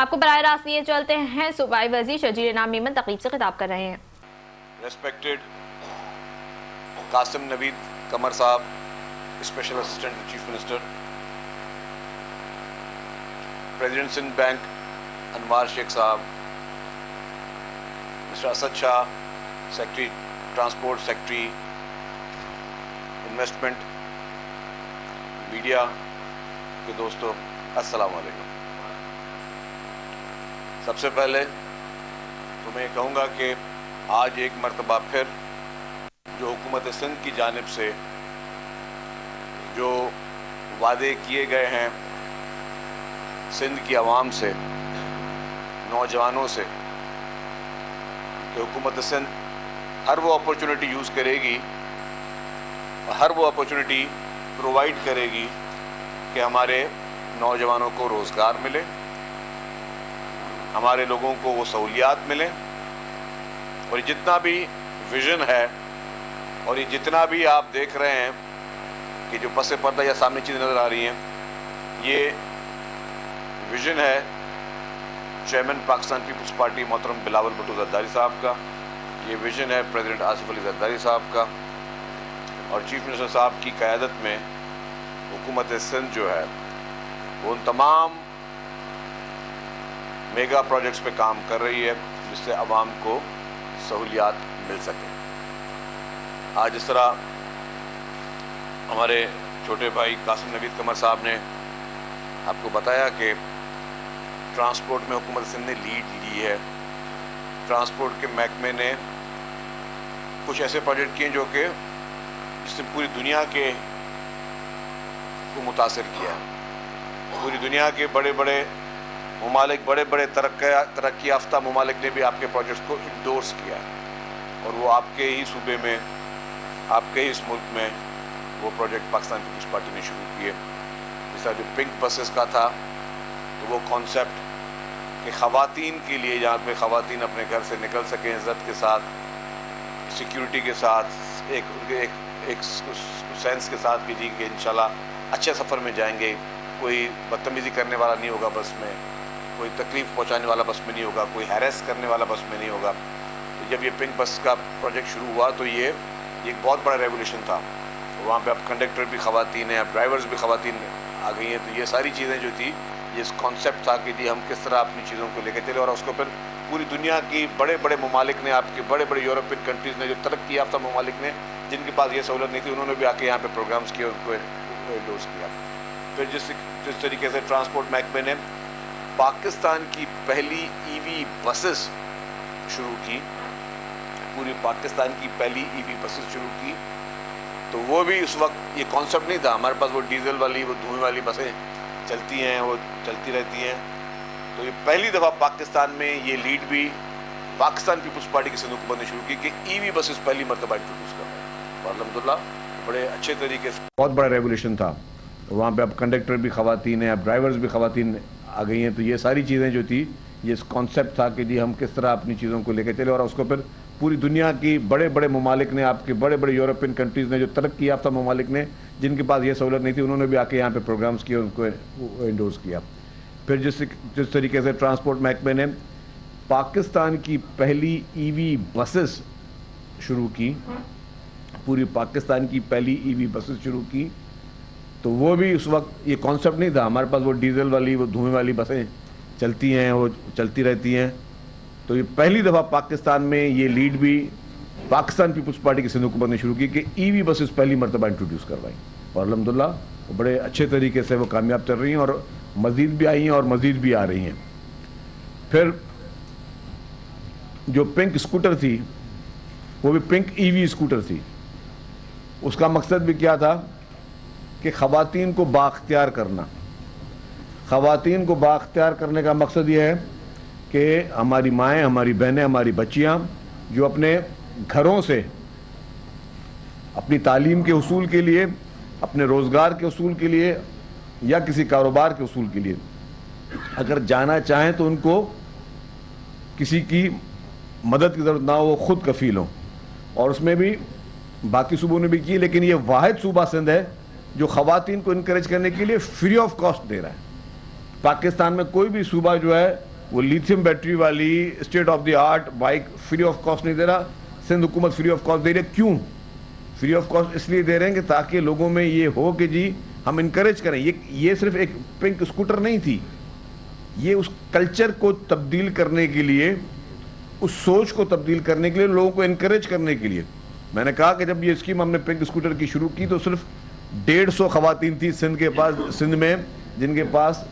آپ کو براہ راست یہ چلتے ہیں صوبائی وزیر شجیر نام میمن تقریب سے خطاب کر رہے ہیں۔ Respected Qasim Naveed Qamar sahab, special assistant chief minister, president Sindh bank Anwar Shaikh sahab, mister Asad Shah secretary transport, secretary investment, media کے دوستوں، السلام علیکم۔ سب سے پہلے تو میں یہ کہوں گا کہ آج ایک مرتبہ پھر جو حکومت سندھ کی جانب سے جو وعدے کیے گئے ہیں سندھ کی عوام سے، نوجوانوں سے، کہ حکومت سندھ ہر وہ اپرچونٹی یوز کرے گی، ہر وہ اپرچونٹی پرووائڈ کرے گی کہ ہمارے نوجوانوں کو روزگار ملے، ہمارے لوگوں کو وہ سہولیات ملیں، اور یہ جتنا بھی ویژن ہے اور یہ جتنا بھی آپ دیکھ رہے ہیں کہ جو پس پردہ یا سامنے چیزیں نظر آ رہی ہیں، یہ ویژن ہے چیئرمین پاکستان پیپلز پارٹی محترم بلاول بھٹو زرداری صاحب کا، یہ ویژن ہے پریزیڈنٹ آصف علی زرداری صاحب کا، اور چیف منسٹر صاحب کی قیادت میں حکومت سندھ جو ہے وہ ان تمام میگا پروجیکٹس پہ کام کر رہی ہے جس سے عوام کو سہولیات مل سکے۔ آج اس طرح ہمارے چھوٹے بھائی قاسم نوید قمر صاحب نے آپ کو بتایا کہ ٹرانسپورٹ میں حکومت سندھ نے لیڈ لی ہے۔ ٹرانسپورٹ کے محکمے نے کچھ ایسے پروجیکٹ کیے جو کہ اس نے پوری دنیا کے کو متاثر کیا ہے۔ پوری دنیا کے بڑے بڑے ممالک، بڑے بڑے ترقی یافتہ ممالک نے بھی آپ کے پروجیکٹس کو انڈورس کیا ہے، اور وہ آپ کے ہی صوبے میں، آپ کے ہی اس ملک میں وہ پروجیکٹ پاکستان پیپلز پارٹی نے شروع کیے۔ جس طرح جو پنک بسز کا تھا، تو وہ کانسیپٹ کہ خواتین کے لیے جہاں پہ خواتین اپنے گھر سے نکل سکیں عزت کے ساتھ، سیکیورٹی کے ساتھ، ایک سینس کے ساتھ کہ جی کہ انشاءاللہ اچھے سفر میں جائیں گے، کوئی بدتمیزی کرنے والا نہیں ہوگا بس میں، کوئی تکلیف پہنچانے والا بس میں نہیں ہوگا، کوئی ہیریس کرنے والا بس میں نہیں ہوگا۔ تو جب یہ پنک بس کا پروجیکٹ شروع ہوا تو یہ ایک بہت بڑا ریولیوشن تھا۔ وہاں پہ اب کنڈکٹر بھی خواتین ہیں، اب ڈرائیورز بھی خواتین آ گئی ہیں۔ تو یہ ساری چیزیں جو تھی، یہ کانسیپٹ تھا کہ جی ہم کس طرح اپنی چیزوں کو لے کے چلے، اور اس کو پھر پوری دنیا کی بڑے بڑے ممالک نے، آپ کے بڑے بڑے یورپین کنٹریز نے، جو ترقی یافتہ ممالک نے، جن کے پاس یہ سہولت نہیں تھی، انہوں نے بھی آ کے یہاں پہ پروگرامز کیے اور ان کو انڈورس کیا۔ پھر جس طریقے سے ٹرانسپورٹ محکمے نے پاکستان کی پہلی ای وی بسز شروع کی، پوری پاکستان کی پہلی ای وی بسز شروع کی، تو وہ بھی اس وقت یہ کانسیپٹ نہیں تھا ہمارے پاس، وہ ڈیزل والی، وہ دھوئیں والی بسیں چلتی ہیں، وہ چلتی رہتی ہیں۔ تو یہ پہلی دفعہ پاکستان میں یہ لیڈ بھی پاکستان پیپلز پارٹی کی سندھ حکومت نے شروع کی کہ ای وی بسز پہلی مرتبہ انٹروڈیوس کر رہے ہیں، اور الحمدللہ بڑے اچھے طریقے سے بہت بڑا ریولیوشن تھا۔ وہاں پہ اب کنڈکٹر بھی خواتین ہیں، اب ڈرائیورز بھی خواتین آ گئی ہیں۔ تو یہ ساری چیزیں جو تھی، یہ کانسیپٹ تھا کہ جی ہم کس طرح اپنی چیزوں کو لے کے چلے، اور اس کو پھر پوری دنیا کی بڑے بڑے ممالک نے، آپ کے بڑے بڑے یورپین کنٹریز نے، جو ترقی یافتہ ممالک نے، جن کے پاس یہ سہولت نہیں تھی، انہوں نے بھی آ کے یہاں پہ پروگرامز کیے اور ان کو انڈورس کیا۔ پھر جس طریقے سے ٹرانسپورٹ محکمے نے پاکستان کی پہلی ای وی بسز شروع کی، پوری پاکستان کی پہلی ای وی بسز شروع کی، تو وہ بھی اس وقت یہ کانسیپٹ نہیں تھا ہمارے پاس، وہ ڈیزل والی، وہ دھوئیں والی بسیں چلتی ہیں، وہ چلتی رہتی ہیں۔ تو یہ پہلی دفعہ پاکستان میں یہ لیڈ بھی پاکستان پیپلز پارٹی کی سندھ حکومت نے شروع کی کہ ای وی بسز پہلی مرتبہ انٹروڈیوس کروائیں، اور الحمدللہ وہ بڑے اچھے طریقے سے وہ کامیاب چل رہی ہیں، اور مزید بھی آئی ہیں اور مزید بھی آ رہی ہیں۔ پھر جو پنک اسکوٹر تھی، وہ بھی پنک ای وی اسکوٹر تھی۔ اس کا مقصد بھی کیا تھا کہ خواتین کو بااختیار کرنا۔ خواتین کو بااختیار کرنے کا مقصد یہ ہے کہ ہماری مائیں، ہماری بہنیں، ہماری بچیاں جو اپنے گھروں سے اپنی تعلیم کے حصول کے لیے، اپنے روزگار کے حصول کے لیے، یا کسی کاروبار کے حصول کے لیے اگر جانا چاہیں تو ان کو کسی کی مدد کی ضرورت نہ ہو، وہ خود کفیل ہوں۔ اور اس میں بھی باقی صوبوں نے بھی کی، لیکن یہ واحد صوبہ سندھ ہے جو خواتین کو انکریج کرنے کے لیے فری آف کاسٹ دے رہا ہے۔ پاکستان میں کوئی بھی صوبہ جو ہے وہ لیتھیم بیٹری والی state of the art bike free of cost نہیں دے رہا. سندھ حکومت فری آف کاسٹ دے رہی ہے. کیوں فری آف کاسٹ؟ اس لیے دے رہے ہیں کہ تاکہ لوگوں میں یہ ہو کہ جی ہم انکریج کریں. یہ صرف ایک پنک اسکوٹر نہیں تھی, یہ اس کلچر کو تبدیل کرنے کے لیے, اس سوچ کو تبدیل کرنے کے لیے, لوگوں کو انکریج کرنے کے لیے. میں نے کہا کہ جب یہ اسکیم ہم نے پنک اسکوٹر کی شروع کی تو صرف 150 خواتین تھی سندھ کے پاس, سندھ میں, جن کے پاس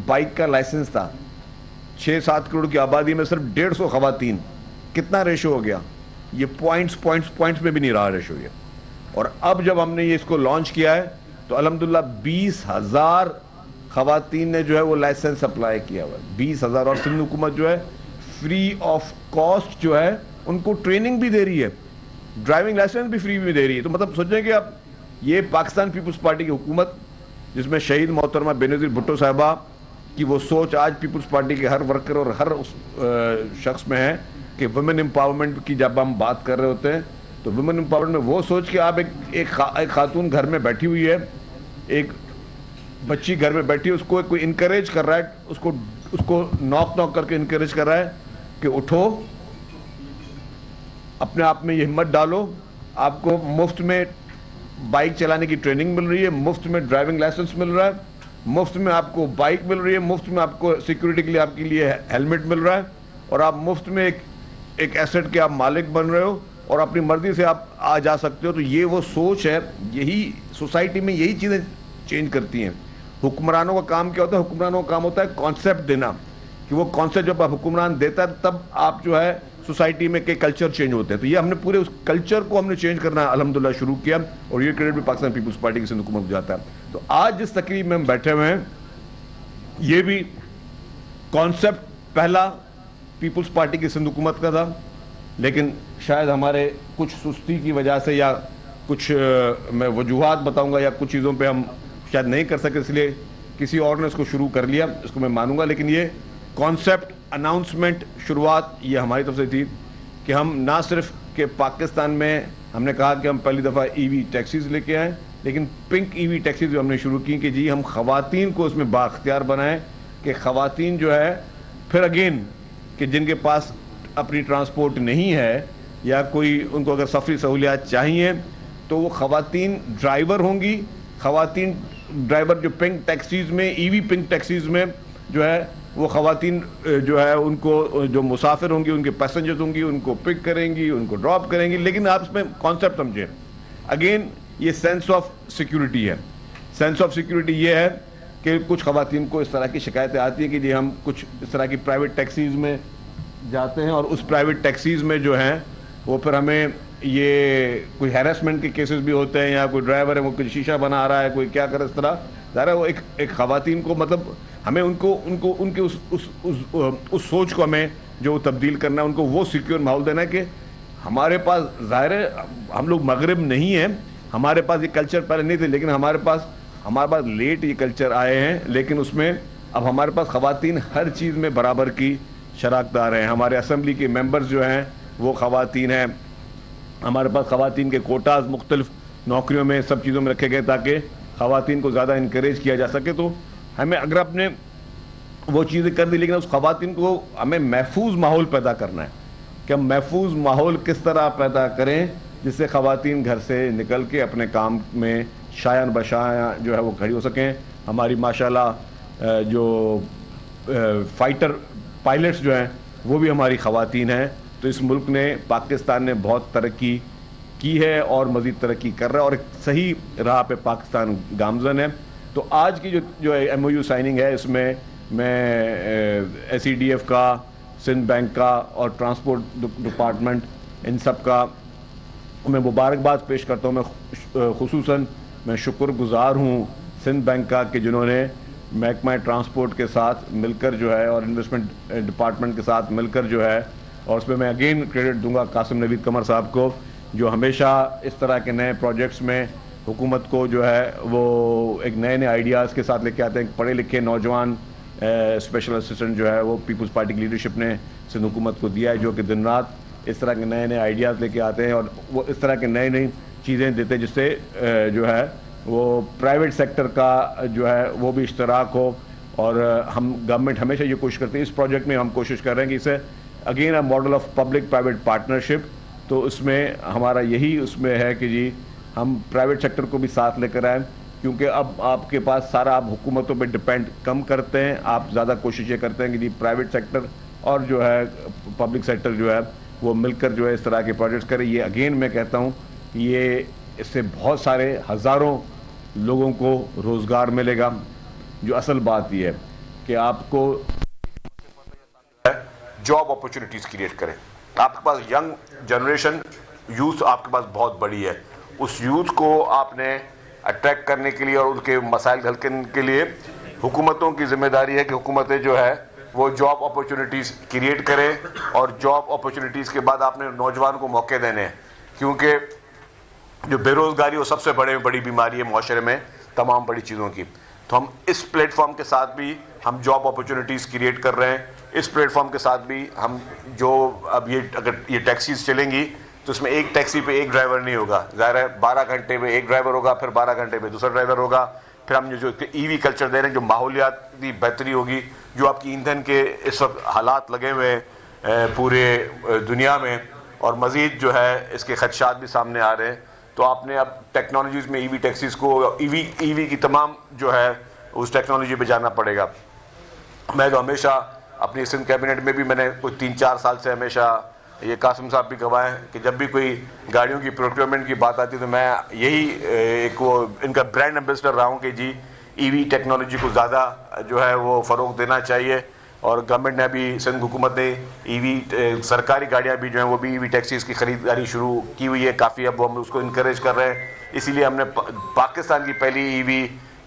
بائک کا لائسنس تھا. 6-7 کروڑ کی آبادی میں صرف 150 خواتین. کتنا ریشو ہو گیا؟ یہ پوائنٹس میں بھی نہیں رہا ریشو یہ. اور اب جب ہم نے یہ اس کو لانچ کیا ہے تو الحمدللہ 20,000 خواتین نے جو ہے وہ لائسنس اپلائی کیا ہوا ہے. 20,000. اور سندھ حکومت جو ہے فری آف کاسٹ جو ہے ان کو ٹریننگ بھی دے رہی ہے, ڈرائیونگ لائسنس بھی فری میں دے رہی ہے. تو مطلب سوچیں کہ اب یہ پاکستان پیپلز پارٹی کی حکومت, جس میں شہید محترمہ بینظیر بھٹو صاحبہ کی وہ سوچ آج پیپلز پارٹی کے ہر ورکر اور ہر شخص میں ہے کہ ویمن امپاورمنٹ کی جب ہم بات کر رہے ہوتے ہیں تو ویمن امپاورمنٹ میں وہ سوچ کہ آپ ایک خاتون گھر میں بیٹھی ہوئی ہے, ایک بچی گھر میں بیٹھی ہے, اس کو کوئی انکریج کر رہا ہے, اس کو نوک کر کے انکریج کر رہا ہے کہ اٹھو, اپنے آپ میں یہ ہمت ڈالو, آپ کو مفت میں بائک چلانے کی ٹریننگ مل رہی ہے, مفت میں ڈرائیونگ لائسنس مل رہا ہے, مفت میں آپ کو بائک مل رہی ہے, مفت میں آپ کو سیکورٹی کے لیے آپ کے لیے ہیلمٹ مل رہا ہے, اور آپ مفت میں ایک ایسٹ کے آپ مالک بن رہے ہو اور اپنی مرضی سے آپ آ جا سکتے ہو. تو یہ وہ سوچ ہے, یہی سوسائٹی میں یہی چیزیں چینج کرتی ہیں. حکمرانوں کا کام کیا ہوتا ہے؟ حکمرانوں کا کام ہوتا ہے کانسیپٹ دینا, کہ وہ کانسیپٹ جب آپ حکمران دیتا ہے تب آپ جو ہے سوسائٹی میں کے کلچر چینج ہوتے ہیں. تو یہ ہم نے پورے اس کلچر کو ہم نے چینج کرنا الحمدللہ شروع کیا, اور یہ کریڈٹ بھی پاکستان پیپلز پارٹی کی سندھ حکومت کو جاتا ہے. تو آج جس تقریب میں ہم بیٹھے ہوئے ہیں یہ بھی کانسیپٹ پہلا پیپلز پارٹی کی سندھ حکومت کا تھا, لیکن شاید ہمارے کچھ سستی کی وجہ سے یا کچھ میں وجوہات بتاؤں گا یا کچھ چیزوں پہ ہم شاید نہیں کر سکے, اس لیے کسی اور نے اس کو شروع کر لیا, اس کو میں مانوں گا. لیکن یہ کانسیپٹ اناؤنسمنٹ شروعات یہ ہماری طرف سے تھی کہ ہم نہ صرف کہ پاکستان میں ہم نے کہا کہ ہم پہلی دفعہ ای وی ٹیکسیز لے کے آئیں, لیکن پنک ای وی ٹیکسیز بھی ہم نے شروع کی کہ جی ہم خواتین کو اس میں بااختیار بنائیں, کہ خواتین جو ہے پھر اگین کہ جن کے پاس اپنی ٹرانسپورٹ نہیں ہے یا کوئی ان کو اگر سفری سہولیات چاہیے تو وہ خواتین ڈرائیور ہوں گی. خواتین ڈرائیور جو پنک ٹیکسیز میں, ای وی پنک ٹیکسیز میں جو ہے وہ خواتین جو ہے ان کو جو مسافر ہوں گی, ان کے پیسنجرز ہوں گی, ان کو پک کریں گی, ان کو ڈراپ کریں گی. لیکن آپ اس میں کانسیپٹ سمجھیں, اگین یہ سینس آف سیکیورٹی ہے. سینس آف سیکیورٹی یہ ہے کہ کچھ خواتین کو اس طرح کی شکایتیں آتی ہیں کہ جی ہم کچھ اس طرح کی پرائیویٹ ٹیکسیز میں جاتے ہیں اور اس پرائیویٹ ٹیکسیز میں جو ہیں وہ پھر ہمیں یہ کوئی ہیراسمنٹ کے کیسز بھی ہوتے ہیں, یا کوئی ڈرائیور ہے وہ کوئی شیشہ بنا رہا ہے, کوئی کیا کر اس طرح. ظاہر ہے وہ ایک خواتین کو مطلب ہمیں ان کے اس سوچ کو ہمیں جو تبدیل کرنا ہے, ان کو وہ سیکیور ماحول دینا ہے کہ ہمارے پاس ظاہر ہے ہم لوگ مغرب نہیں ہیں, ہمارے پاس یہ کلچر پہلے نہیں تھے, لیکن ہمارے پاس لیٹ یہ کلچر آئے ہیں, لیکن اس میں اب ہمارے پاس خواتین ہر چیز میں برابر کی شراکت دار ہیں. ہمارے اسمبلی کے ممبرز جو ہیں وہ خواتین ہیں, ہمارے پاس خواتین کے کوٹاز مختلف نوکریوں میں سب چیزوں میں رکھے گئے تاکہ خواتین کو زیادہ انکریج کیا جا سکے. تو ہمیں اگر اپنے وہ چیزیں کر دی, لیکن اس خواتین کو ہمیں محفوظ ماحول پیدا کرنا ہے کہ ہم محفوظ ماحول کس طرح پیدا کریں جس سے خواتین گھر سے نکل کے اپنے کام میں شایان بشایاں جو ہے وہ کھڑی ہو سکیں. ہماری ماشاءاللہ جو فائٹر پائلٹس جو ہیں وہ بھی ہماری خواتین ہیں. تو اس ملک نے, پاکستان نے بہت ترقی کی ہے اور مزید ترقی کر رہا ہے اور ایک صحیح راہ پہ پاکستان گامزن ہے. تو آج کی جو ایم او یو سائننگ ہے اس میں ایس ای ڈی ایف کا, سندھ بینک کا اور ٹرانسپورٹ ڈپارٹمنٹ ان سب کا میں مبارکباد پیش کرتا ہوں. میں خصوصاً میں شکر گزار ہوں سندھ بینک کا کہ جنہوں نے محکمہ ٹرانسپورٹ کے ساتھ مل کر جو ہے اور انویسٹمنٹ ڈپارٹمنٹ کے ساتھ مل کر جو ہے, اور اس میں اگین کریڈٹ دوں گا قاسم نوید قمر صاحب کو جو ہمیشہ اس طرح کے نئے پروجیکٹس میں حکومت کو جو ہے وہ ایک نئے آئیڈیاز کے ساتھ لے کے آتے ہیں. پڑھے لکھے نوجوان اسپیشل اسسٹنٹ جو ہے وہ پیپلز پارٹی کی لیڈرشپ نے سندھ حکومت کو دیا ہے, جو کہ دن رات اس طرح کے نئے آئیڈیاز لے کے آتے ہیں اور وہ اس طرح کے نئی چیزیں دیتے ہیں جس سے جو ہے وہ پرائیویٹ سیکٹر کا جو ہے وہ بھی اشتراک ہو, اور ہم گورنمنٹ ہمیشہ یہ کوشش کرتے ہیں, اس پروجیکٹ میں ہم کوشش کر رہے ہیں کہ اسے again a model of public private partnership, تو اس میں ہمارا یہی اس میں ہے کہ جی ہم پرائیویٹ سیکٹر کو بھی ساتھ لے کر آئیں, کیونکہ اب آپ کے پاس سارا آپ حکومتوں پہ ڈپینڈ کم کرتے ہیں, آپ زیادہ کوشش یہ کرتے ہیں کہ جی پرائیویٹ سیکٹر اور جو ہے پبلک سیکٹر جو ہے وہ مل کر جو ہے اس طرح کے پروجیکٹس کریں. یہ اگین میں کہتا ہوں یہ اس سے بہت سارے ہزاروں لوگوں کو روزگار ملے گا. جو اصل بات یہ ہے کہ آپ کو جاب اپرچونیٹیز کریٹ کریں. آپ کے پاس ینگ جنریشن یوتھ آپ کے پاس بہت بڑی ہے, اس یوتھ کو آپ نے اٹریکٹ کرنے کے لیے اور ان کے مسائل حل کرنے کے لیے حکومتوں کی ذمہ داری ہے کہ حکومتیں جو ہے وہ جاب اپرچونیٹیز کریٹ کریں, اور جاب اپرچونیٹیز کے بعد آپ نے نوجوان کو موقع دینے ہیں, کیونکہ جو بے روزگاری وہ سب سے بڑی بیماری ہے معاشرے میں تمام بڑی چیزوں کی. تو ہم اس پلیٹ فارم کے ساتھ بھی ہم جاب اپرچونیٹیز کریٹ کر رہے ہیں. اس پلیٹ فارم کے ساتھ بھی ہم جو اب اگر یہ ٹیکسیز چلیں گی تو اس میں ایک ٹیکسی پہ ایک ڈرائیور نہیں ہوگا, ظاہر ہے 12 گھنٹے میں ایک ڈرائیور ہوگا, پھر 12 گھنٹے میں دوسرا ڈرائیور ہوگا. پھر ہم جو ای وی کلچر دے رہے ہیں, جو ماحولیاتی بہتری ہوگی, جو آپ کی ایندھن کے اس وقت حالات لگے ہوئے ہیں پورے دنیا میں, اور مزید جو ہے اس کے خدشات بھی سامنے آ رہے ہیں, تو آپ نے اب ٹیکنالوجیز میں ای وی ٹیکسیز کو ای وی کی تمام جو ہے اس ٹیکنالوجی پہ جانا پڑے گا. میں تو ہمیشہ اپنی سندھ کیبنٹ میں بھی میں نے کوئی 3-4 سال سے ہمیشہ, یہ قاسم صاحب بھی گواہ ہیں کہ جب بھی کوئی گاڑیوں کی پروکیورمنٹ کی بات آتی ہے تو میں یہی ایک وہ ان کا برانڈ ایمبیسڈر رہا ہوں کہ جی ای وی ٹیکنالوجی کو زیادہ جو ہے وہ فروغ دینا چاہیے. اور گورنمنٹ نے ابھی سندھ حکومت نے ای وی سرکاری گاڑیاں بھی جو ہیں وہ بھی ای وی ٹیکسیز کی خریداری شروع کی ہوئی ہے کافی, اب ہم اس کو انکریج کر رہے ہیں. اسی لیے ہم نے پاکستان کی پہلی ای وی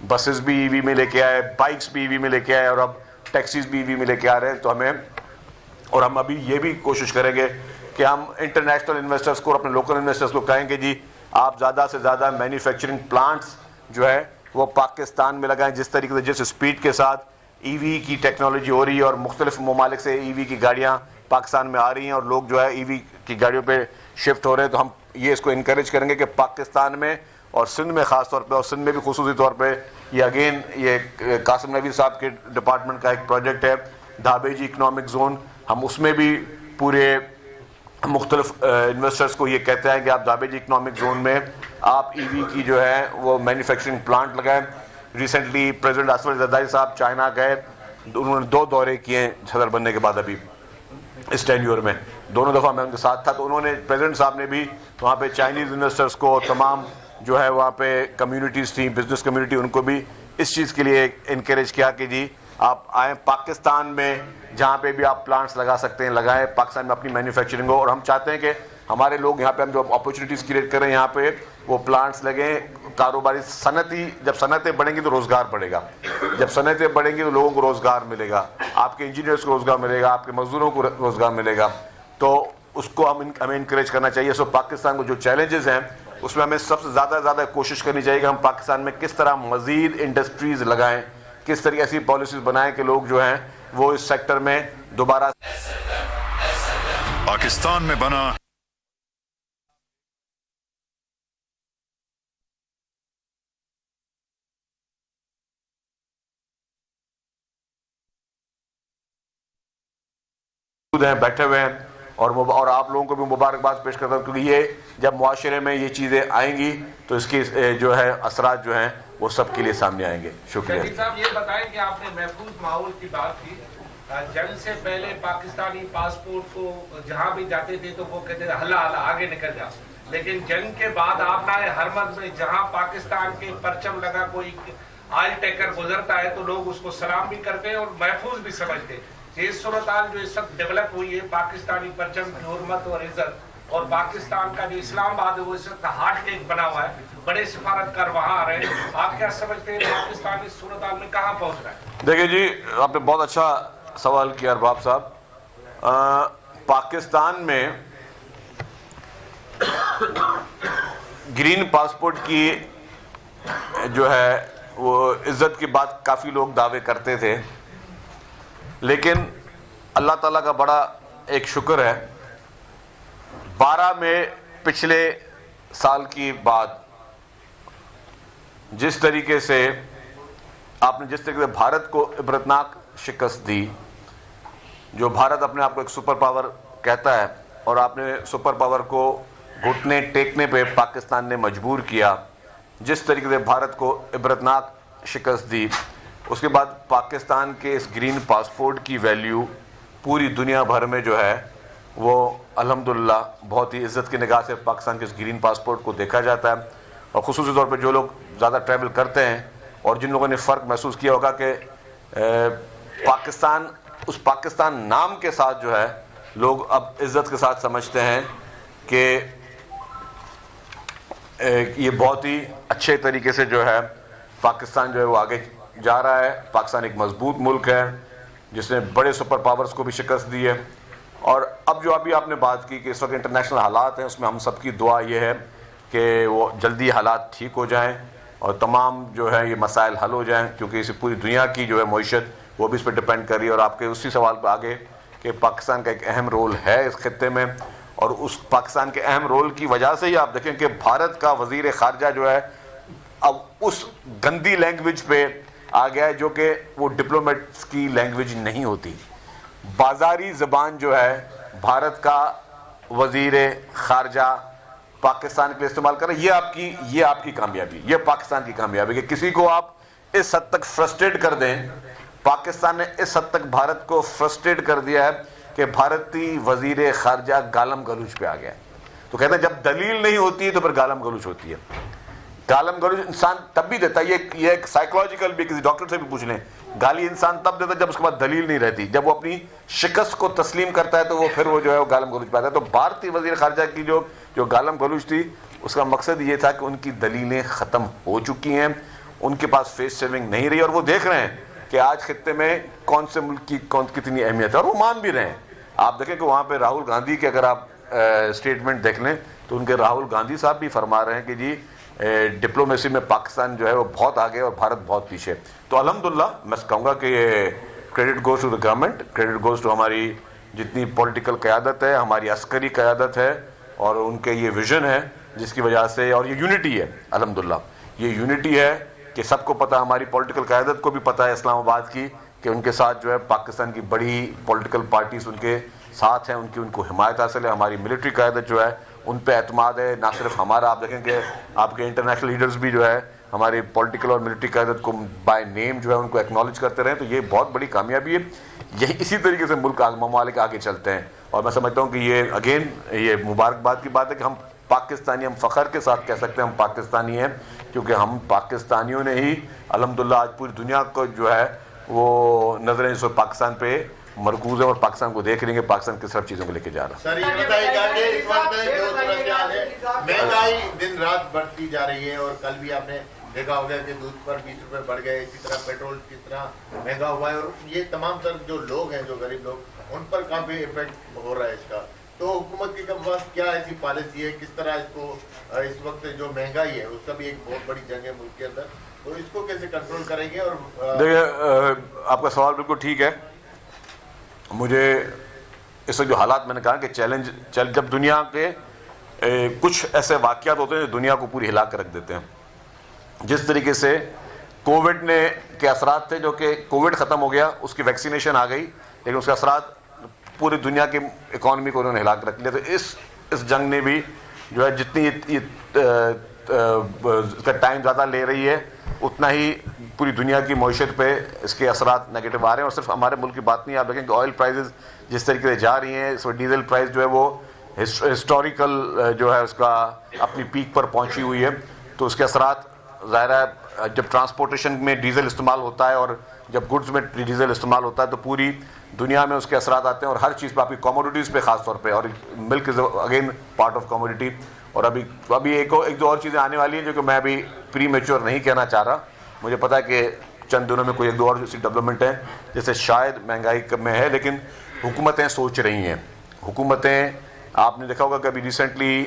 بسز بھی ای وی میں لے کے آئے, بائکس بھی ای وی میں لے کے آئے, اور اب ٹیکسیز بھی ای وی میں لے کے آ رہے ہیں. تو ہم ابھی یہ بھی کوشش کریں گے کہ ہم انٹرنیشنل انویسٹرز کو اور اپنے لوکل انویسٹرز کو کہیں کہ جی آپ زیادہ سے زیادہ مینوفیکچرنگ پلانٹس جو ہے وہ پاکستان میں لگائیں. جس طریقے سے جس اسپیڈ کے ساتھ ای وی کی ٹیکنالوجی ہو رہی ہے اور مختلف ممالک سے ای وی کی گاڑیاں پاکستان میں آ رہی ہیں اور لوگ جو ہے ای وی کی گاڑیوں پہ شفٹ ہو رہے ہیں, تو ہم یہ اس کو انکریج کریں گے کہ پاکستان میں اور سندھ میں خاص طور پہ, اور سندھ میں بھی خصوصی طور پہ, یہ اگین یہ قاسم نوید صاحب کے ڈپارٹمنٹ کا ایک پروجیکٹ ہے دھابیجی اکنامک زون. ہم اس میں بھی پورے مختلف انویسٹرز کو یہ کہتے ہیں کہ آپ دھابیجی اکنامک زون میں آپ ای وی کی جو ہے وہ مینوفیکچرنگ پلانٹ لگائیں. ریسنٹلی پریزیڈنٹ آصف علی زرداری صاحب چائنا گئے, انہوں نے 2 دورے کیے ہیں صدر بننے کے بعد ابھی اس ٹینیور میں, دونوں دفعہ میں ان کے ساتھ تھا. تو انہوں نے پریزیڈنٹ صاحب نے بھی وہاں پہ چائنیز انویسٹرز کو, تمام جو ہے وہاں پہ کمیونٹیز تھیں, بزنس کمیونٹی, ان کو بھی اس چیز کے لیے انکریج کیا کہ جی آپ آئیں پاکستان میں, جہاں پہ بھی آپ پلانٹس لگا سکتے ہیں لگائیں, پاکستان میں اپنی مینوفیکچرنگ ہو. اور ہم چاہتے ہیں کہ ہمارے لوگ یہاں پہ ہم جو اپرچونیٹیز کریٹ کریں یہاں پہ وہ پلانٹس لگیں, کاروباری صنعتی, جب صنعتیں بڑھیں گی تو روزگار بڑھے گا, جب صنعتیں بڑھیں گی تو لوگوں کو روزگار ملے گا, آپ کے انجینئرس کو روزگار ملے گا, آپ کے مزدوروں کو روزگار ملے گا. تو اس کو ہمیں انکریج کرنا چاہیے. سو پاکستان کو جو چیلنجز ہیں اس میں ہمیں سب سے زیادہ کوشش کرنی چاہیے کہ ہم پاکستان میں کس طرح مزید انڈسٹریز لگائیں, کس طرح ایسی پالیسیز بنائیں کہ لوگ جو ہیں وہ اس سیکٹر میں دوبارہ. پاکستان میں بنا ہیں, بیٹھے ہوئے ہیں, اور آپ لوگوں کو بھی مبارکباد پیش کرتا ہوں, کیونکہ یہ جب معاشرے میں یہ چیزیں آئیں گی تو اس کی جو ہے اثرات جو ہیں وہ سب کے لیے سامنے آئیں گے. شکریہ. شہید صاحب یہ بتائیں کہ آپ نے محفوظ ماحول کی بات کی, جنگ سے پہلے پاکستانی پاسپورٹ کو جہاں بھی جاتے تھے تو وہ کہتے تھے ہلا ہلا آگے نکل جا, لیکن جنگ کے بعد آپ نے ہر مرد میں جہاں پاکستان کے پرچم لگا کوئی آئل ٹیکر گزرتا ہے تو لوگ اس کو سلام بھی کرتے ہیں اور محفوظ بھی سمجھتے ہیں. یہ صورتحال جو اس وقت ڈیولپ ہوئی ہے پاکستانی پرچم کی حرمت اور عزت, اور پاکستان کا جو اسلام آباد ہے وہ اس وقت ہارٹ کیک بنا ہوا ہے, بڑے سفارتکار وہاں آ رہے ہیں, آپ کیا سمجھتے ہیں پاکستان اس صورتحال میں کہاں پہنچ رہا ہے؟ دیکھیں جی, آپ نے بہت اچھا سوال کیا ارباب صاحب. پاکستان میں گرین پاسپورٹ کی جو ہے وہ عزت کی بات کافی لوگ دعوے کرتے تھے, لیکن اللہ تعالیٰ کا بڑا ایک شکر ہے, 12 میں پچھلے سال کی بات جس طریقے سے آپ نے جس طریقے سے بھارت کو عبرتناک شکست دی، جو بھارت اپنے آپ کو ایک سپر پاور کہتا ہے، اور آپ نے سپر پاور کو گھٹنے ٹیکنے پہ پاکستان نے مجبور کیا، جس طریقے سے بھارت کو عبرتناک شکست دی، اس کے بعد پاکستان کے اس گرین پاسپورٹ کی ویلیو پوری دنیا بھر میں جو ہے وہ الحمدللہ بہت ہی عزت کی نگاہ سے پاکستان کے اس گرین پاسپورٹ کو دیکھا جاتا ہے. اور خصوصی طور پہ جو لوگ زیادہ ٹریول کرتے ہیں اور جن لوگوں نے فرق محسوس کیا ہوگا کہ پاکستان، اس پاکستان نام کے ساتھ جو ہے لوگ اب عزت کے ساتھ سمجھتے ہیں کہ یہ بہت ہی اچھے طریقے سے جو ہے پاکستان جو ہے وہ آگے جا رہا ہے. پاکستان ایک مضبوط ملک ہے جس نے بڑے سپر پاورز کو بھی شکست دی ہے. اور اب جو ابھی آپ نے بات کی کہ اس وقت انٹرنیشنل حالات ہیں، اس میں ہم سب کی دعا یہ ہے کہ وہ جلدی حالات ٹھیک ہو جائیں اور تمام جو ہے یہ مسائل حل ہو جائیں، کیونکہ اس پوری دنیا کی جو ہے معیشت وہ بھی اس پہ ڈپینڈ کر رہی ہے. اور آپ کے اسی سوال پہ آگے کہ پاکستان کا ایک اہم رول ہے اس خطے میں، اور اس پاکستان کے اہم رول کی وجہ سے ہی آپ دیکھیں کہ بھارت کا وزیر خارجہ جو ہے اب اس گندی لینگویج پہ آ گیا ہے جو کہ وہ ڈپلومیٹس کی لینگویج نہیں ہوتی. بازاری زبان جو ہے بھارت کا وزیر خارجہ پاکستان کے لیے استعمال کر رہے ہیں. یہ آپ کی کامیابی، یہ پاکستان کی کامیابی کہ کسی کو آپ اس حد تک فرسٹریٹ کر دیں. پاکستان نے اس حد تک بھارت کو فرسٹریٹ کر دیا ہے کہ بھارتی وزیر خارجہ گالم گلوچ پہ آ گیا ہے. تو کہتے ہیں جب دلیل نہیں ہوتی تو پھر گالم گلوچ ہوتی ہے. گالم گلوچ انسان تب بھی دیتا ہے، یہ ایک سائیکولوجیکل بھی، کسی ڈاکٹر سے بھی پوچھ لیں، گالی انسان تب دیتا ہے جب اس کے بعد دلیل نہیں رہتی. جب وہ اپنی شکست کو تسلیم کرتا ہے تو وہ پھر وہ جو ہے وہ گالم گلوچ پہ آتا ہے. تو بھارتی وزیر خارجہ کی جو گالم گلوچ تھی اس کا مقصد یہ تھا کہ ان کی دلیلیں ختم ہو چکی ہیں، ان کے پاس فیس سیونگ نہیں رہی، اور وہ دیکھ رہے ہیں کہ آج خطے میں کون سے ملک کی کتنی اہمیت ہے، اور وہ مان بھی رہے ہیں. آپ دیکھیں کہ وہاں پہ راہل گاندھی کے اگر آپ اسٹیٹمنٹ دیکھ لیں تو ان کے راہل گاندھی صاحب بھی فرما رہے ہیں کہ جی ڈپلومیسی میں پاکستان جو ہے وہ بہت آگے اور بھارت بہت پیچھے. تو الحمدللہ میں کہوں گا کہ یہ credit goes to the government, credit goes to ہماری جتنی پولیٹیکل قیادت ہے، ہماری عسکری قیادت ہے، اور ان کے یہ ویژن ہے جس کی وجہ سے، اور یہ یونٹی ہے. الحمدللہ یہ یونٹی ہے کہ سب کو پتہ، ہماری پولیٹیکل قیادت کو بھی پتہ ہے اسلام آباد کی کہ ان کے ساتھ جو ہے پاکستان کی بڑی پولیٹیکل پارٹیز ان کے ساتھ ہیں، ان کو حمایت حاصل ہے. ہماری ملٹری قیادت جو ہے ان پہ اعتماد ہے. نہ صرف ہمارا، آپ دیکھیں کہ آپ کے انٹرنیشنل لیڈرز بھی جو ہے ہماری پولیٹیکل اور ملٹری قیادت کو بائی نیم جو ہے ان کو ایکنالج کرتے رہے. تو یہ بہت بڑی کامیابی ہے. یہی اسی طریقے سے ملک ممالک آگے چلتے ہیں. اور میں سمجھتا ہوں کہ یہ اگین یہ مبارکباد کی بات ہے کہ ہم پاکستانی، ہم فخر کے ساتھ کہہ سکتے ہیں ہم پاکستانی ہیں، کیونکہ ہم پاکستانیوں نے ہی الحمدللہ آج پوری دنیا کو جو ہے وہ نظریں اس وقت پاکستان پہ مرکوز ہے، اور پاکستان کو دیکھ رہی ہیں کہ پاکستان کس طرف چیزوں کو لے کے جا رہا ہے. سر یہ بتائیے گا کہ اس وقت جو صورتحال ہے، مہنگائی دن رات بڑھتی جا رہی ہے، اور کل بھی آپ نے دیکھا ہوگا کہ دودھ پر 20 روپے بڑھ گئے، اسی طرح پیٹرول کی طرح مہنگا ہوا ہے، اور یہ تمام تر جو لوگ ہیں، جو غریب لوگ، ان پر کافی افیکٹ ہو رہا ہے اس کا. تو حکومت کے پاس کیا ایسی پالیسی ہے، کس طرح اس کو اس وقت جو مہنگائی ہے اس کا بھی ایک بہت بڑی جنگ ہے ملک کے اندر، تو اس کو کیسے کنٹرول کریں گے؟ اور دیکھیے آپ کا سوال بالکل ٹھیک ہے. مجھے اس وقت جو حالات میں نے کہا کہ چیلنج جب دنیا کے کچھ ایسے واقعات ہوتے ہیں جو دنیا کو پوری ہلا کر رکھ دیتے ہیں. جس طریقے سے کووڈ کے اثرات تھے، جو کہ کووڈ ختم ہو گیا، اس کی ویکسینیشن آ گئی، لیکن اس کے اثرات پوری دنیا کی اکانومی کو انہوں نے ہلا کر رکھ لیا. تو اس جنگ نے بھی جو ہے جتنی اس کا ٹائم زیادہ لے رہی ہے، اتنا ہی پوری دنیا کی معیشت پہ اس کے اثرات نیگیٹو آ رہے ہیں. اور صرف ہمارے ملک کی بات نہیں، آپ دیکھیں کہ آئل پرائزز جس طریقے سے جا رہی ہیں، اس وقت ڈیزل پرائز جو ہے وہ ہسٹوریکل جو ہے اس کا اپنی پیک پر پہنچی ہوئی ہے. تو اس کے اثرات ظاہر ہے جب ٹرانسپورٹیشن میں ڈیزل استعمال ہوتا ہے اور جب گڈز میں ڈیزل استعمال ہوتا ہے تو پوری دنیا میں اس کے اثرات آتے ہیں، اور ہر چیز پہ، آپ کی کموڈیٹیز پہ خاص طور پہ، اور milk is again part of commodity. اور ابھی ایک دو اور چیزیں آنے والی ہیں جو کہ میں ابھی پری میچور نہیں کہنا چاہ رہا. مجھے پتا ہے کہ چند دنوں میں کوئی ایک دو اور ایسی ڈیولپمنٹ ہیں جیسے شاید مہنگائی میں ہے، لیکن حکومتیں سوچ رہی ہیں. حکومتیں، آپ نے دیکھا ہوگا کہ ابھی ریسنٹلی،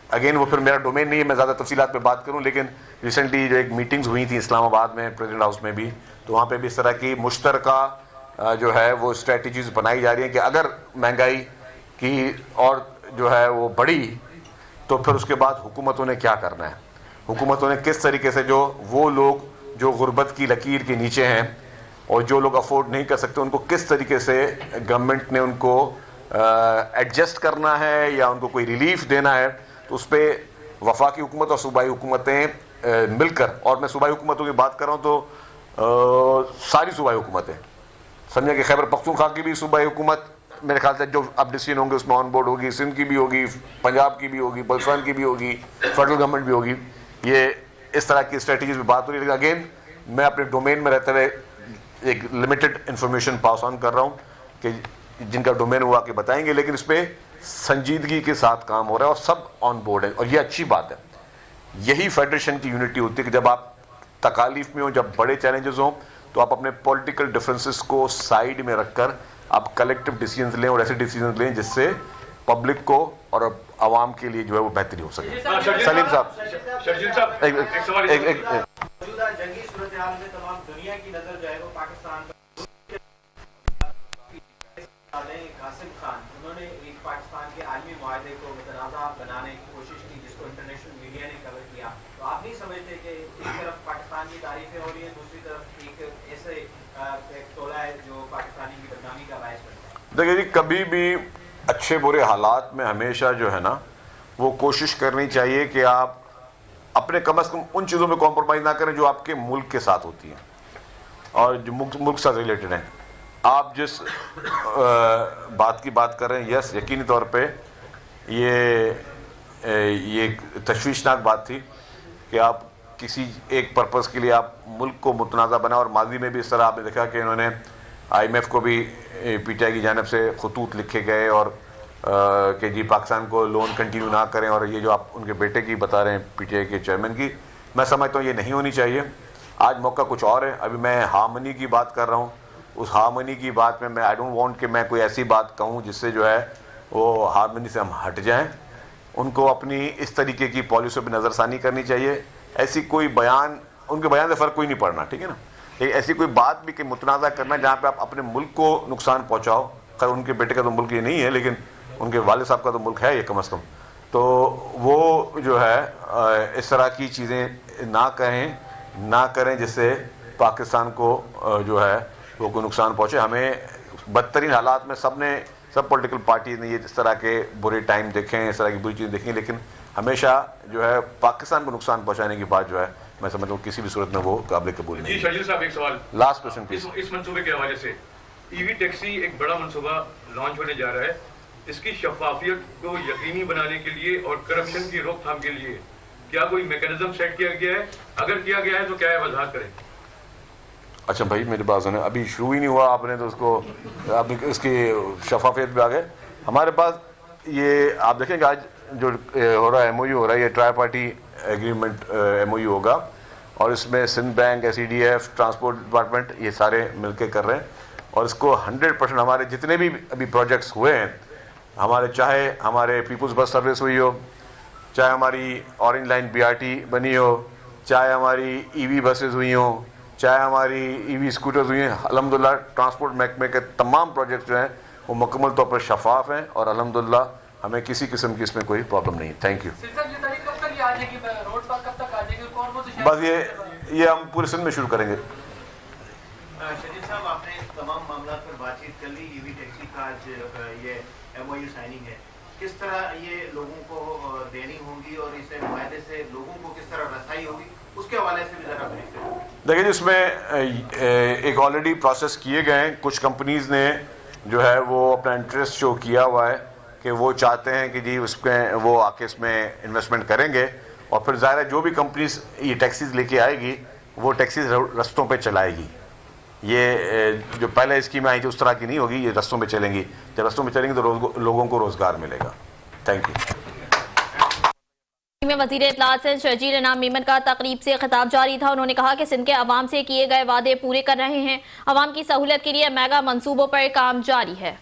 اگین وہ پھر میرا ڈومین نہیں ہے میں زیادہ تفصیلات پہ بات کروں، لیکن ریسنٹلی جو ایک میٹنگز ہوئی تھیں اسلام آباد میں پریزیڈنٹ ہاؤس میں بھی، تو وہاں پہ بھی اس طرح کی مشترکہ جو ہے وہ اسٹریٹجیز بنائی جا رہی ہیں کہ اگر مہنگائی کی اور جو ہے وہ بڑھی تو پھر اس کے بعد حکومتوں نے کیا کرنا ہے. حکومتوں نے کس طریقے سے جو وہ لوگ جو غربت کی لکیر کے نیچے ہیں اور جو لوگ افورڈ نہیں کر سکتے ان کو کس طریقے سے گورنمنٹ نے ان کو ایڈجسٹ کرنا ہے یا ان کو کوئی ریلیف دینا ہے، تو اس پہ وفاقی حکومت اور صوبائی حکومتیں مل کر، اور میں صوبائی حکومتوں کی بات کر رہا ہوں تو ساری صوبائی حکومتیں سمجھا کہ خیبر پختونخوا کی بھی صوبائی حکومت میرے خیال سے جو اب ڈیسیژن ہوں گے اس میں آن بورڈ ہوگی، سندھ کی بھی ہوگی، پنجاب کی بھی ہوگی، بلوچستان کی بھی ہوگی، فیڈرل گورنمنٹ بھی ہوگی. یہ اس طرح کی اسٹریٹجیز پہ بات ہو رہی ہے. لیکن اگین میں اپنے ڈومین میں رہتے ہوئے ایک لمیٹڈ انفارمیشن پاس آن کر رہا ہوں کہ جن کا ڈومین وہ آ کے بتائیں گے، لیکن اس پہ سنجیدگی کے ساتھ کام ہو رہا ہے اور سب آن بورڈ ہیں اور یہ اچھی بات ہے. یہی فیڈریشن کی یونٹی ہوتی ہے کہ جب آپ تکالیف میں ہوں، جب بڑے چیلنجز ہوں تو آپ اپنے پولیٹیکل ڈفرینسز کو سائیڈ میں رکھ کر آپ کلیکٹو ڈیسیجنز لیں اور ایسے ڈیسیجنز لیں جس سے پبلک کو اور عوام کے لیے جو ہے وہ بہتری ہو سکے. سلیم صاحب موجودہ جنگی صورتحال میں تمام دنیا کی نظر جو ہے وہ پاکستان قاسم خان، انہوں نے ایک پاکستان کے عالمی معاہدے کو متنازع بنانے کی کوشش کی جس کو انٹرنیشنل میڈیا نے کور کیا. تو آپ نہیں سمجھتے کہ ایک طرف پاکستان کی تعریفیں ہو رہی ہیں، دوسری طرف ایک ایسے ایک ٹولہ ہے جو پاکستانی کی بدنامی کا باعث بنتا ہے؟ دیکھیں جی، کبھی بھی اچھے برے حالات میں ہمیشہ جو ہے نا وہ کوشش کرنی چاہیے کہ آپ اپنے کم از کم ان چیزوں میں کمپرومائز نہ کریں جو آپ کے ملک کے ساتھ ہوتی ہیں اور جو ملک سے ریلیٹڈ ہیں. آپ جس بات کی بات کر رہے ہیں، یس یقینی طور پہ یہ ایک تشویشناک بات تھی کہ آپ کسی ایک پرپز کے لیے آپ ملک کو متنازع بنا. اور ماضی میں بھی اس طرح آپ نے دیکھا کہ انہوں نے آئی ایم ایف کو بھی پی ٹی آئی کی جانب سے خطوط لکھے گئے اور کہ جی پاکستان کو لون کنٹینیو نہ کریں. اور یہ جو آپ ان کے بیٹے کی بتا رہے ہیں پی ٹی آئی کے چیئرمین کی، میں سمجھتا ہوں یہ نہیں ہونی چاہیے. آج موقع کچھ اور ہے. ابھی میں ہارمنی کی بات کر رہا ہوں. اس ہارمنی کی بات میں آئی ڈونٹ وانٹ کہ میں کوئی ایسی بات کہوں جس سے جو ہے وہ ہارمنی سے ہم ہٹ جائیں. ان کو اپنی اس طریقے کی پالیسیوں پہ نظر ثانی کرنی چاہیے. ایسی کوئی بیان، ان کے بیان سے فرق کوئی نہیں پڑنا، ٹھیک ہے نا. ایسی کوئی بات بھی کہ متنازع کرنا جہاں پہ آپ اپنے ملک کو نقصان پہنچاؤ. خیر ان کے بیٹے کا تو ملک یہ نہیں ہے لیکن ان کے والد صاحب کا تو ملک ہے یہ کم از کم. تو وہ جو ہے اس طرح کی چیزیں نہ کہیں، نہ کریں جس سے پاکستان کو جو ہے وہ کوئی نقصان پہنچے. ہمیں بدترین حالات میں سب پولیٹیکل پارٹیز نے یہ اس طرح کے برے ٹائم دیکھیں ہیں، اس طرح کی بری چیزیں دیکھیں، لیکن ہمیشہ جو ہے پاکستان کو نقصان پہنچانے کی بات جو ہے میں سمجھتا ہوں کسی بھی صورت میں وہ قابل قبول نہیں. جی شاجل صاحب، ایک سوال لاسٹ کوشچن پلیز. اس منصوبے کے حوالے سے ای وی ٹیکسی ایک بڑا منصوبہ لانچ ہونے جا رہا ہے. اس کی شفافیت کو یقینی بنانے کے لیے اور کرپشن کی روک تھام کے لیے کیا کوئی میکینزم سیٹ کیا گیا ہے؟ اگر کیا گیا ہے تو کیا ہے، وضاحت کریں. اچھا بھائی میرے پاس ہے ابھی شروع ہی نہیں ہوا، آپ نے تو اس کو ابھی اس کی شفافیت بھی آ گئے. ہمارے پاس یہ آپ دیکھیں کہ آج جو ہو رہا ہے ایم او یو ہو رہا ہے، یہ tri party agreement M O U ہوگا اور اس میں Sindh Bank, S E D F, transport department یہ سارے مل کے کر رہے ہیں. اور اس کو 100% ہمارے جتنے بھی ابھی پروجیکٹس ہوئے ہیں ہمارے، چاہے ہمارے پیپلز بس سروس ہوئی ہو، چاہے ہماری orange line B R T بنی ہو، چاہے ہماری ای وی بسز ہوئی ہوں، چاہے ہماری ای وی اسکوٹرز ہوئی ہیں، الحمدللہ ٹرانسپورٹ محکمے کے تمام پروجیکٹس جو ہیں وہ مکمل طور پر شفاف ہیں اور الحمدللہ ہمیں کسی قسم کی اس میں کوئی پرابلم نہیں. Thank you. بس یہ ہم پورے سندھ میں شروع کریں گے. شجیل صاحب، آپ نے تمام معاملات پر بات چیت کر لی. ای وی ٹیکسی کا آج یہ ایم او یو سائننگ ہے، کس طرح یہ لوگوں کو دینی ہوگی اور اس معاہدے سے لوگوں کو کس طرح رسائی ہوگی، اس کے حوالے سے بھی ذرا بریف کریں. دیکھیں جی، اس میں ایک آلریڈی پروسیس کیے گئے ہیں. کچھ کمپنیز نے جو ہے وہ اپنا انٹرسٹ شو کیا ہوا ہے کہ وہ چاہتے ہیں کہ جی اس پہ وہ آ کے اس میں انویسٹمنٹ کریں گے اور پھر ظاہر ہے جو بھی کمپنیز یہ ٹیکسیز لے کے آئے گی وہ ٹیکسیز رستوں پہ چلائے گی. یہ جو پہلے اسکیم آئی تھی اس طرح کی نہیں ہوگی، یہ رستوں پہ چلیں گی. جب رستوں پہ چلیں گی تو لوگوں کو روزگار ملے گا. Thank you. میں وزیر اطلاعات سے شجیل انعام میمن کا تقریب سے خطاب جاری تھا. انہوں نے کہا کہ سندھ کے عوام سے کیے گئے وعدے پورے کر رہے ہیں. عوام کی سہولت کے لیے میگا منصوبوں پر کام جاری ہے.